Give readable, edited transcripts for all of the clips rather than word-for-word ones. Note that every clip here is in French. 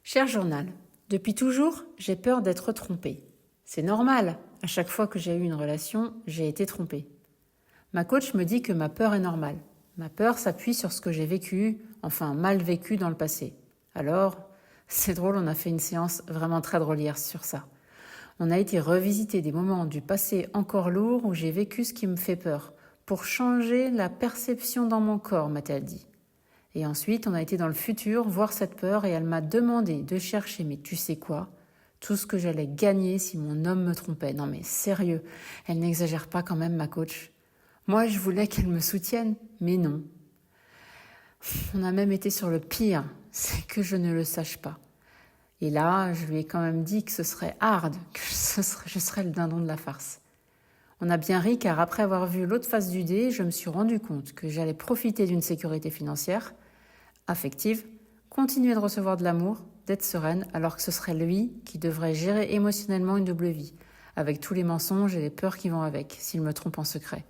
Cher journal, depuis toujours, j'ai peur d'être trompée. C'est normal, à chaque fois que j'ai eu une relation, j'ai été trompée. Ma coach me dit que ma peur est normale. Ma peur s'appuie sur ce que j'ai vécu, enfin mal vécu dans le passé. Alors, c'est drôle, on a fait une séance vraiment très drôle hier sur ça. On a été revisiter des moments du passé encore lourds où j'ai vécu ce qui me fait peur, pour changer la perception dans mon corps, m'a-t-elle dit. Et ensuite, on a été dans le futur voir cette peur et elle m'a demandé de chercher, mais tu sais quoi, tout ce que j'allais gagner si mon homme me trompait. Non mais sérieux, elle n'exagère pas quand même ma coach. Moi, je voulais qu'elle me soutienne, mais non. On a même été sur le pire, c'est que je ne le sache pas. Et là, je lui ai quand même dit que ce serait hard, que je serais le dindon de la farce. On a bien ri car après avoir vu l'autre face du dé, je me suis rendu compte que j'allais profiter d'une sécurité financière, affective, continuer de recevoir de l'amour, d'être sereine, alors que ce serait lui qui devrait gérer émotionnellement une double vie, avec tous les mensonges et les peurs qui vont avec, s'il me trompe en secret.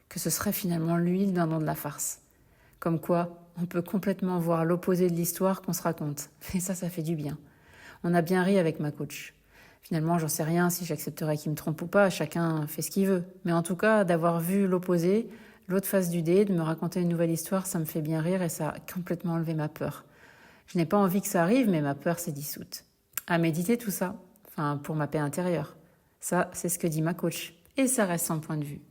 Que ce serait finalement lui le dindon de la farce. Comme quoi, on peut complètement voir l'opposé de l'histoire qu'on se raconte. Et ça fait du bien. On a bien ri avec ma coach. Finalement, j'en sais rien si j'accepterais qu'il me trompe ou pas, chacun fait ce qu'il veut. Mais en tout cas, d'avoir vu l'opposé, l'autre face du dé, de me raconter une nouvelle histoire, ça me fait bien rire et ça a complètement enlevé ma peur. Je n'ai pas envie que ça arrive, mais ma peur s'est dissoute. À méditer tout ça, enfin pour ma paix intérieure. Ça, c'est ce que dit ma coach. Et ça reste son point de vue.